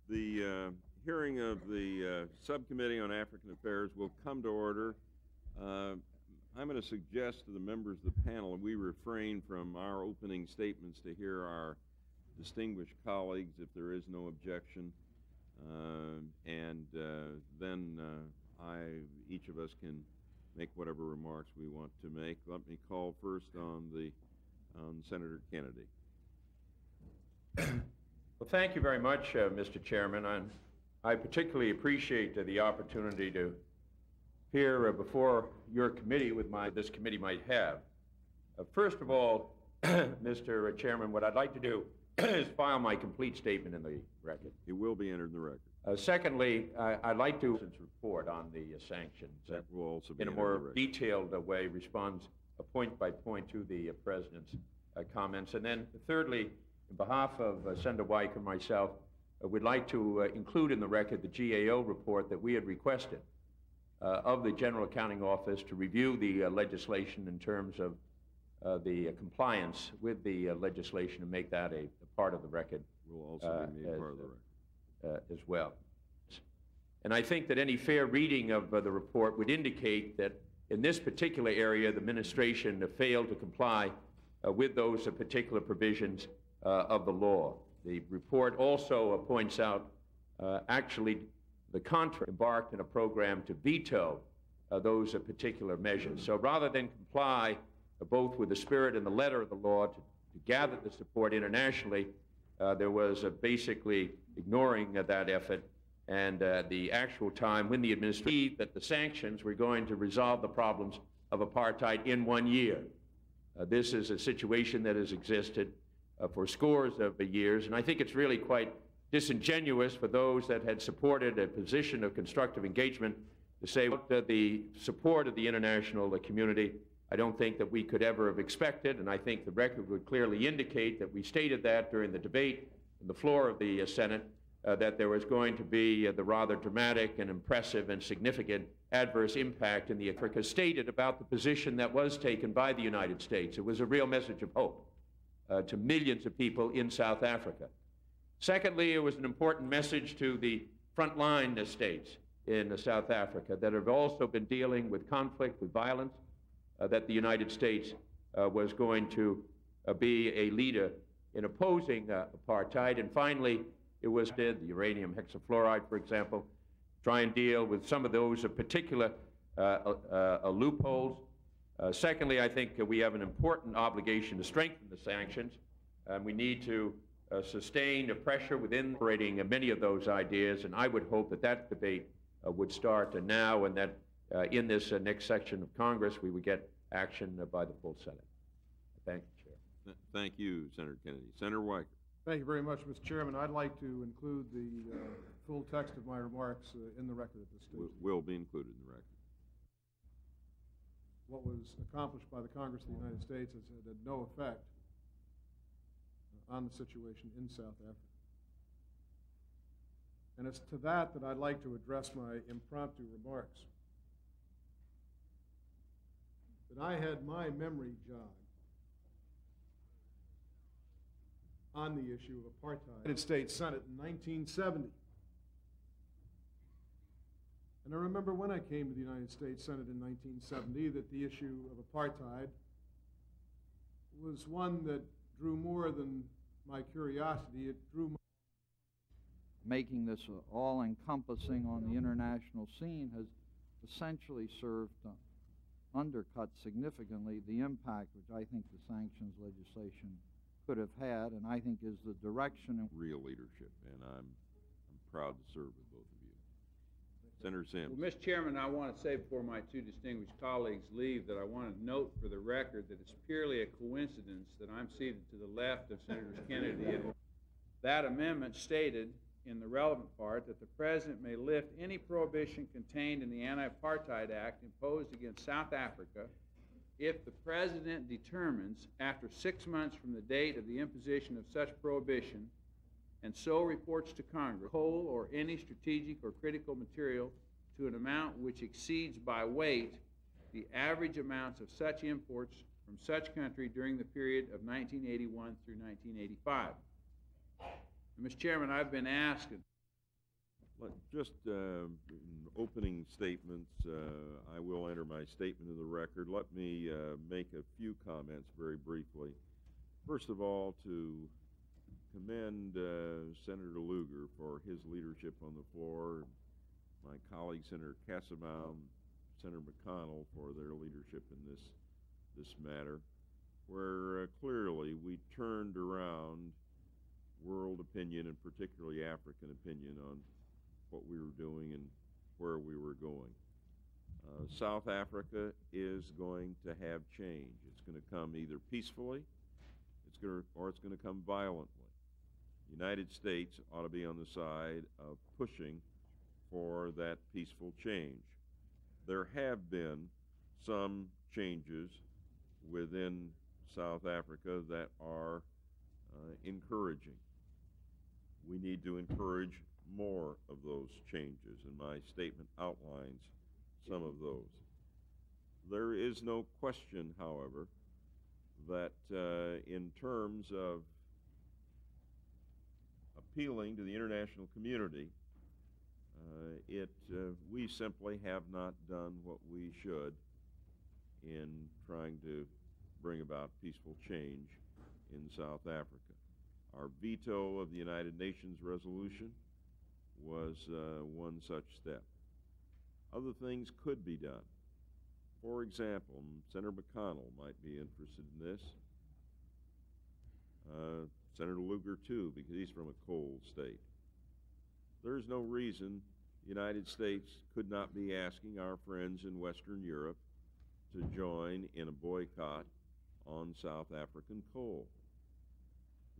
The hearing of the Subcommittee on African Affairs will come to order. I'm going to suggest to the members of the panel we refrain from our opening statements to hear our distinguished colleagues if there is no objection. Then each of us can make whatever remarks we want to make. Let me call first on Senator Kennedy. Well, thank you very much, Mr. Chairman. I particularly appreciate the opportunity to appear before your committee with this committee might have. First of all, Mr. Chairman, what I'd like to do is file my complete statement in the record. It will be entered in the record. Secondly, I'd like to report on the sanctions that will also be in a more detailed way, responds point by point to the President's comments. And then thirdly, on behalf of Senator Weicker and myself, we'd like to include in the record the GAO report that we had requested of the General Accounting Office to review the legislation in terms of the compliance with the legislation and make that a part of the record. Will also be made part of the record. As well. And I think that any fair reading of the report would indicate that in this particular area, the administration failed to comply with those particular provisions of the law. The report also points out actually the contrary embarked in a program to veto those particular measures. So rather than comply both with the spirit and the letter of the law to gather the support internationally, there was basically ignoring that effort, and the actual time when the administration that the sanctions were going to resolve the problems of apartheid in 1 year. This is a situation that has existed for scores of years, and I think it's really quite disingenuous for those that had supported a position of constructive engagement to say that the support of the international community I don't think that we could ever have expected, and I think the record would clearly indicate that we stated that during the debate on the floor of the Senate, that there was going to be the rather dramatic and impressive and significant adverse impact in the Africa stated about the position that was taken by the United States. It was a real message of hope to millions of people in South Africa. Secondly, it was an important message to the frontline states in South Africa that have also been dealing with conflict, with violence, that the United States was going to be a leader in opposing apartheid. And finally, it was the uranium hexafluoride, for example, try and deal with some of those particular loopholes. Secondly, I think we have an important obligation to strengthen the sanctions, and we need to sustain the pressure within operating many of those ideas, and I would hope that that debate would start now, and that in this next section of Congress we would get action by the full Senate. Thank you, Chair. Thank you, Senator Kennedy. Senator Weicker. Thank you very much, Mr. Chairman. I'd like to include the full text of my remarks in the record at this stage. Will be included in the record. What was accomplished by the Congress of the United States has had no effect on the situation in South Africa. And it's to that I'd like to address my impromptu remarks. That I had my memory jogged on the issue of apartheid in the United States Senate in 1970. And I remember when I came to the United States Senate in 1970 that the issue of apartheid was one that drew more than my curiosity. It drew my making this all-encompassing on the international scene has essentially served to undercut significantly the impact which I think the sanctions legislation could have had, and I think is the direction in real leadership, and I'm proud to serve with both of you. Senator Sims. Well, Mr. Chairman, I want to say before my two distinguished colleagues leave that I want to note for the record that it's purely a coincidence that I'm seated to the left of Senators Kennedy. And that amendment stated in the relevant part that the President may lift any prohibition contained in the Anti-Apartheid Act imposed against South Africa if the President determines after 6 months from the date of the imposition of such prohibition and so reports to Congress coal or any strategic or critical material to an amount which exceeds by weight the average amounts of such imports from such country during the period of 1981 through 1985. And, Mr. Chairman, I've been asked Just in opening statements, I will enter my statement of the record. Let me make a few comments very briefly. First of all, to commend Senator Lugar for his leadership on the floor, my colleague Senator Cassabaum, Senator McConnell for their leadership in this matter, where clearly we turned around world opinion and particularly African opinion on what we were doing and where we were going. South Africa is going to have change. It's going to come either peacefully, or it's going to come violently. The United States ought to be on the side of pushing for that peaceful change. There have been some changes within South Africa that are encouraging. We need to encourage more of those changes, and my statement outlines some of those. There is no question, however, that in terms of appealing to the international community, we simply have not done what we should in trying to bring about peaceful change in South Africa. Our veto of the United Nations resolution was one such step. Other things could be done. For example, Senator McConnell might be interested in this. Senator Lugar, too, because he's from a cold state. There's no reason the United States could not be asking our friends in Western Europe to join in a boycott on South African coal.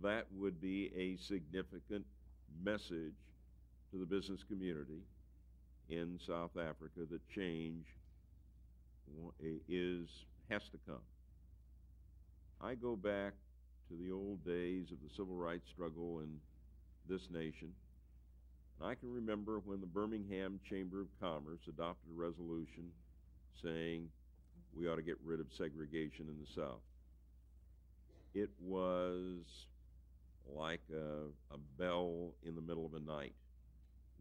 That would be a significant message to the business community in South Africa that change has to come. I go back to the old days of the civil rights struggle in this nation. I can remember when the Birmingham Chamber of Commerce adopted a resolution saying we ought to get rid of segregation in the South. It was like a bell in the middle of a night.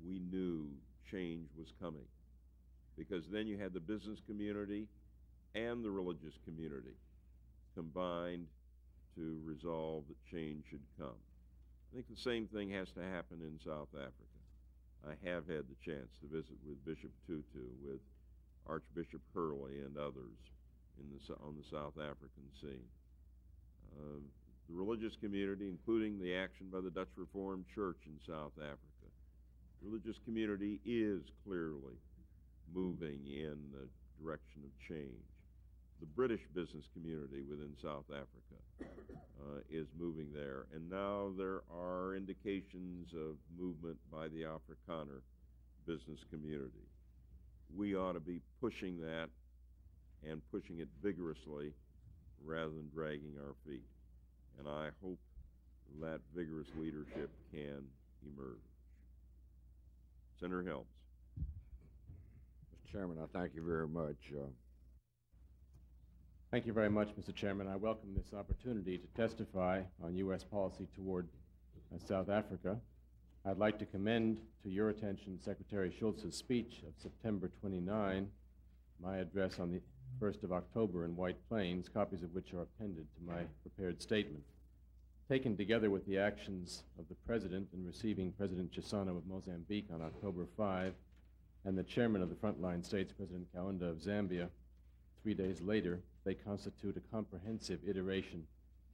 We knew change was coming, because then you had the business community and the religious community combined to resolve that change should come. I think the same thing has to happen in South Africa. I have had the chance to visit with Bishop Tutu, with Archbishop Hurley and others on the South African scene. The religious community, including the action by the Dutch Reformed Church in South Africa, the religious community is clearly moving in the direction of change. The British business community within South Africa is moving there, and now there are indications of movement by the Afrikaner business community. We ought to be pushing that and pushing it vigorously rather than dragging our feet. And I hope that vigorous leadership can emerge. Senator Helms. Mr. Chairman, I thank you very much. Thank you very much, Mr. Chairman. I welcome this opportunity to testify on U.S. policy toward South Africa. I'd like to commend to your attention Secretary Schultz's speech of September 29, my address on the 1st of October in White Plains, copies of which are appended to my prepared statement. Taken together with the actions of the President in receiving President Chissano of Mozambique on October 5 and the Chairman of the Frontline States, President Kaunda of Zambia, 3 days later, they constitute a comprehensive iteration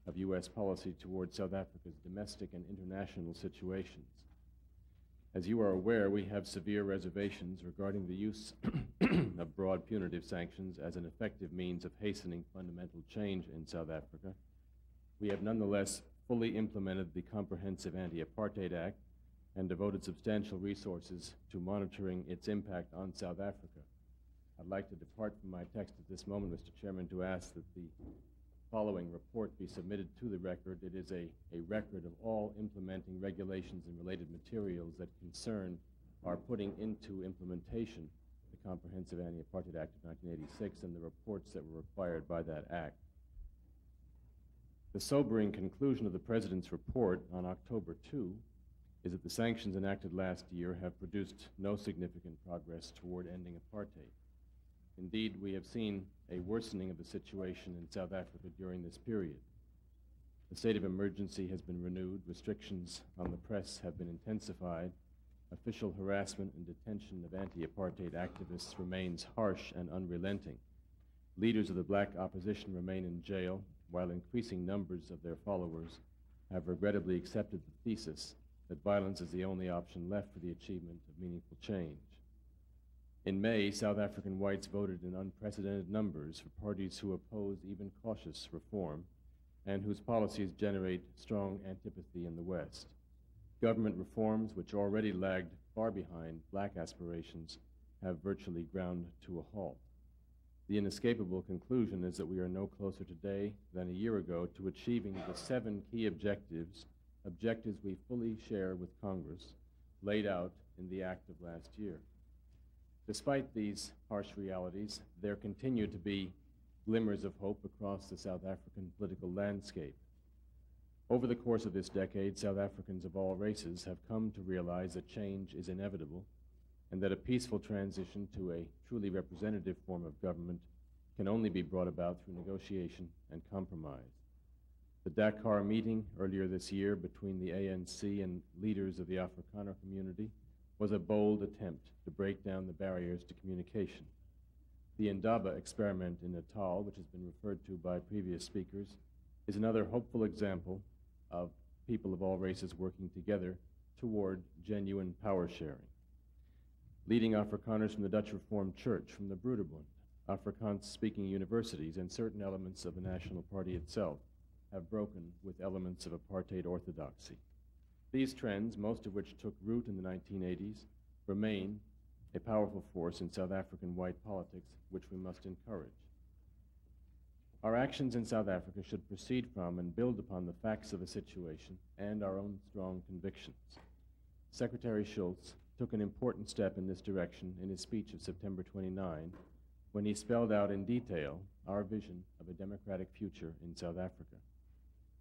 of U.S. policy toward South Africa's domestic and international situations. As you are aware, we have severe reservations regarding the use of broad punitive sanctions as an effective means of hastening fundamental change in South Africa. We have nonetheless fully implemented the Comprehensive Anti-Apartheid Act and devoted substantial resources to monitoring its impact on South Africa. I'd like to depart from my text at this moment, Mr. Chairman, to ask that the following report be submitted to the record. It is a record of all implementing regulations and related materials that concern our putting into implementation the Comprehensive Anti-Apartheid Act of 1986 and the reports that were required by that act. The sobering conclusion of the President's report on October 2 is that the sanctions enacted last year have produced no significant progress toward ending apartheid. Indeed, we have seen a worsening of the situation in South Africa during this period. The state of emergency has been renewed, restrictions on the press have been intensified, official harassment and detention of anti-apartheid activists remains harsh and unrelenting. Leaders of the black opposition remain in jail, while increasing numbers of their followers have regrettably accepted the thesis that violence is the only option left for the achievement of meaningful change. In May, South African whites voted in unprecedented numbers for parties who oppose even cautious reform and whose policies generate strong antipathy in the West. Government reforms, which already lagged far behind black aspirations, have virtually ground to a halt. The inescapable conclusion is that we are no closer today than a year ago to achieving the 7 key objectives we fully share with Congress, laid out in the act of last year. Despite these harsh realities, there continue to be glimmers of hope across the South African political landscape. Over the course of this decade, South Africans of all races have come to realize that change is inevitable and that a peaceful transition to a truly representative form of government can only be brought about through negotiation and compromise. The Dakar meeting earlier this year between the ANC and leaders of the Afrikaner community was a bold attempt to break down the barriers to communication. The Indaba experiment in Natal, which has been referred to by previous speakers, is another hopeful example of people of all races working together toward genuine power sharing. Leading Afrikaners from the Dutch Reformed Church, from the Broederbond, Afrikaans-speaking universities, and certain elements of the National Party itself have broken with elements of apartheid orthodoxy. These trends, most of which took root in the 1980s, remain a powerful force in South African white politics, which we must encourage. Our actions in South Africa should proceed from and build upon the facts of the situation and our own strong convictions. Secretary Shultz took an important step in this direction in his speech of September 29, when he spelled out in detail our vision of a democratic future in South Africa.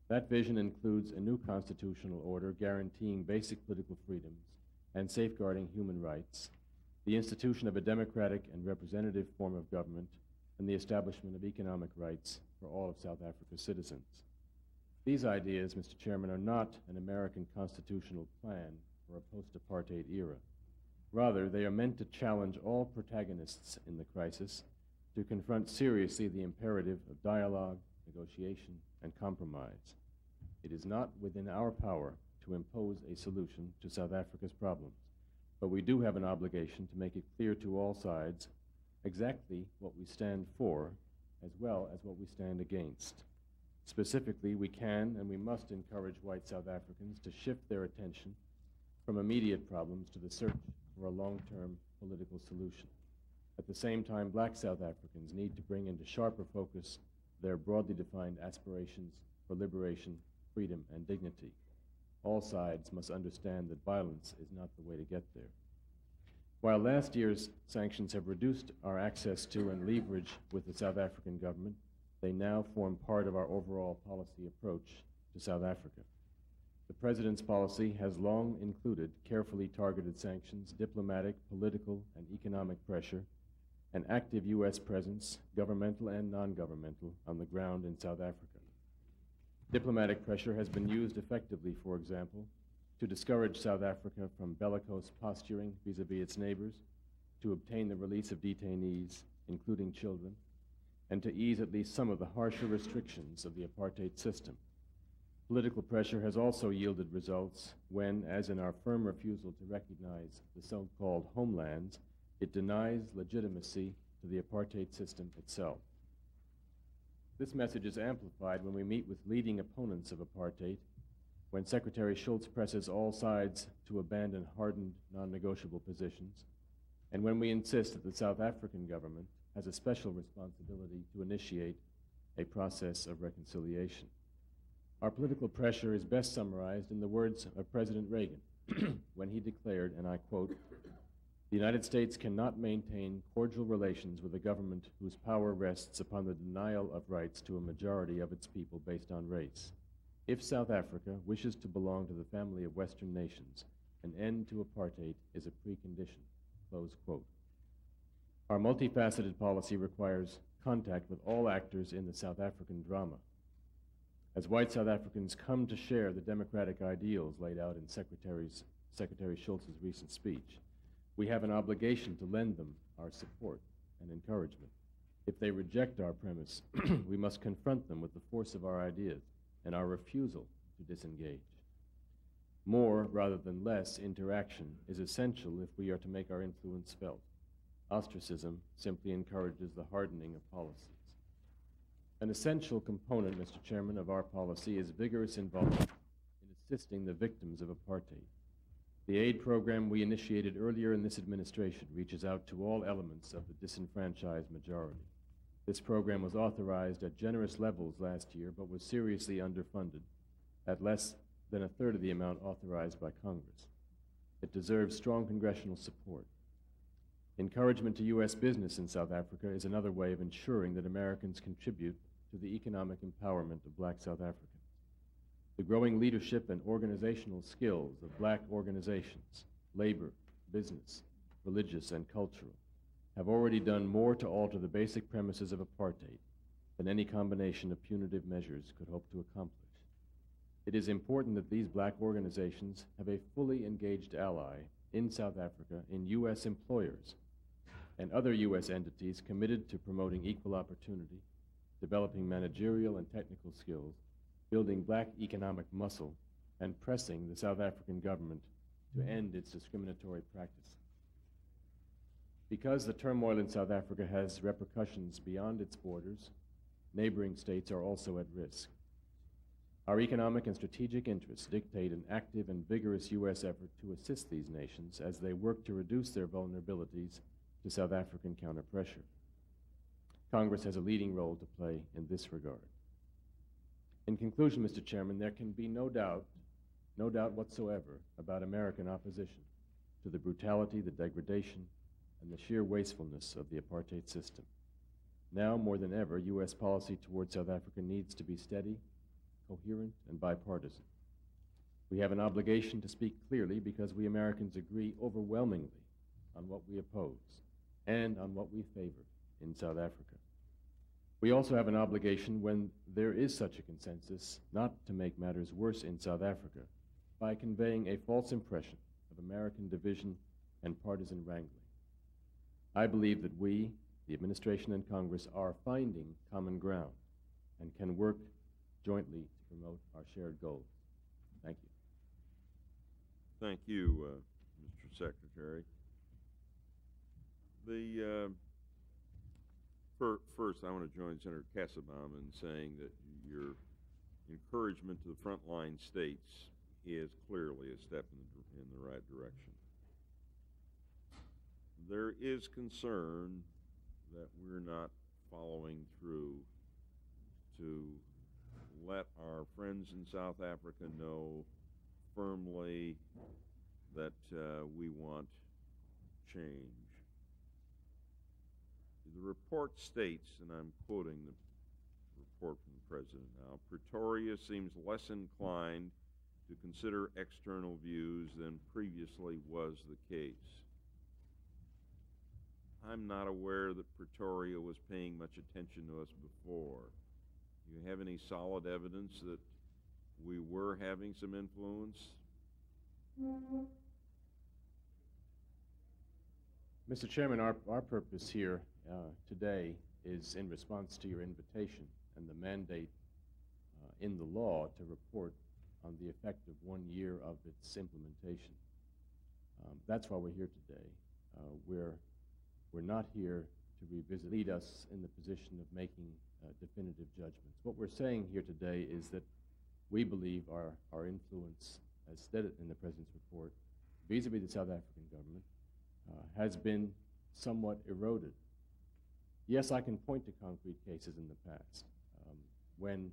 That vision includes a new constitutional order guaranteeing basic political freedoms and safeguarding human rights, the institution of a democratic and representative form of government, and the establishment of economic rights for all of South Africa's citizens. These ideas, Mr. Chairman, are not an American constitutional plan for a post-apartheid era. Rather, they are meant to challenge all protagonists in the crisis to confront seriously the imperative of dialogue, negotiation, and compromise. It is not within our power to impose a solution to South Africa's problems, but we do have an obligation to make it clear to all sides exactly what we stand for as well as what we stand against. Specifically, we can and we must encourage white South Africans to shift their attention from immediate problems to the search for a long-term political solution. At the same time, black South Africans need to bring into sharper focus their broadly defined aspirations for liberation, freedom, and dignity. All sides must understand that violence is not the way to get there. While last year's sanctions have reduced our access to and leverage with the South African government, they now form part of our overall policy approach to South Africa. The President's policy has long included carefully targeted sanctions, diplomatic, political, and economic pressure, an active U.S. presence, governmental and non-governmental, on the ground in South Africa. Diplomatic pressure has been used effectively, for example, to discourage South Africa from bellicose posturing vis-à-vis its neighbors, to obtain the release of detainees, including children, and to ease at least some of the harsher restrictions of the apartheid system. Political pressure has also yielded results when, as in our firm refusal to recognize the so-called homelands, it denies legitimacy to the apartheid system itself. This message is amplified when we meet with leading opponents of apartheid, when Secretary Shultz presses all sides to abandon hardened, non-negotiable positions, and when we insist that the South African government has a special responsibility to initiate a process of reconciliation. Our political pressure is best summarized in the words of President Reagan when he declared, and I quote, "The United States cannot maintain cordial relations with a government whose power rests upon the denial of rights to a majority of its people based on race. If South Africa wishes to belong to the family of Western nations, an end to apartheid is a precondition, close quote. Our multifaceted policy requires contact with all actors in the South African drama. As white South Africans come to share the democratic ideals laid out in Secretary Schultz's recent speech, we have an obligation to lend them our support and encouragement. If they reject our premise, we must confront them with the force of our ideas and our refusal to disengage. More rather than less interaction is essential if we are to make our influence felt. Ostracism simply encourages the hardening of policies. An essential component, Mr. Chairman, of our policy is vigorous involvement in assisting the victims of apartheid. The aid program we initiated earlier in this administration reaches out to all elements of the disenfranchised majority. This program was authorized at generous levels last year, but was seriously underfunded at less than a third of the amount authorized by Congress. It deserves strong congressional support. Encouragement to U.S. business in South Africa is another way of ensuring that Americans contribute to the economic empowerment of black South Africans. The growing leadership and organizational skills of black organizations, labor, business, religious, and cultural, have already done more to alter the basic premises of apartheid than any combination of punitive measures could hope to accomplish. It is important that these black organizations have a fully engaged ally in South Africa in U.S. employers and other U.S. entities committed to promoting equal opportunity, developing managerial and technical skills, building black economic muscle, and pressing the South African government to end its discriminatory practice. Because the turmoil in South Africa has repercussions beyond its borders, neighboring states are also at risk. Our economic and strategic interests dictate an active and vigorous U.S. effort to assist these nations as they work to reduce their vulnerabilities to South African counter-pressure. Congress has a leading role to play in this regard. In conclusion, Mr. Chairman, there can be no doubt whatsoever about American opposition to the brutality, the degradation, and the sheer wastefulness of the apartheid system. Now, more than ever, U.S. policy toward South Africa needs to be steady, coherent, and bipartisan. We have an obligation to speak clearly because we Americans agree overwhelmingly on what we oppose and on what we favor in South Africa. We also have an obligation, when there is such a consensus, not to make matters worse in South Africa by conveying a false impression of American division and partisan wrangling. I believe that we, the administration and Congress, are finding common ground and can work jointly to promote our shared goals. Thank you. Thank you, Mr. Secretary. First, I want to join Senator Kassebaum in saying that your encouragement to the frontline states is clearly a step in the right direction. There is concern that we're not following through to let our friends in South Africa know firmly that we want change. The report states, and I'm quoting the report from the President now, Pretoria seems less inclined to consider external views than previously was the case. I'm not aware that Pretoria was paying much attention to us before. Do you have any solid evidence that we were having some influence? Mr. Chairman, our purpose here today is in response to your invitation and the mandate in the law to report on the effect of 1 year of its implementation. That's why we're here today. We're not here to lead us in the position of making definitive judgments. What we're saying here today is that we believe our influence, as stated in the President's report, vis-a-vis the South African government, has been somewhat eroded. Yes, I can point to concrete cases in the past when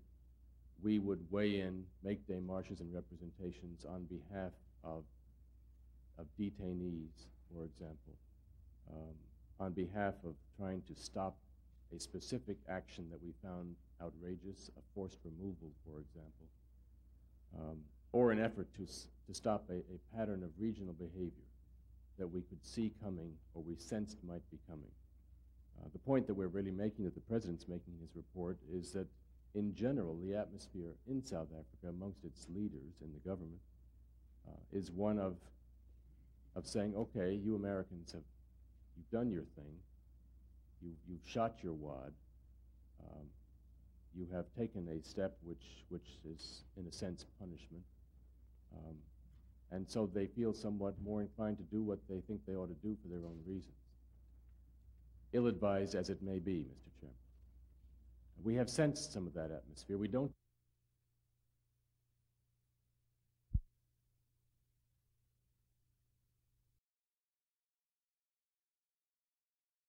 we would weigh in, make démarches and representations on behalf of detainees, for example, on behalf of trying to stop a specific action that we found outrageous, a forced removal, for example. or an effort to stop a pattern of regional behavior that we could see coming or we sensed might be coming. The point that we're really making, that the President's making in his report, is that in general, the atmosphere in South Africa amongst its leaders in the government is one of saying, okay, you Americans you've done your thing, you've shot your wad, you have taken a step which is, in a sense, punishment. And so they feel somewhat more inclined to do what they think they ought to do for their own reasons. Ill-advised as it may be, Mr. Chairman. We have sensed some of that atmosphere. We don't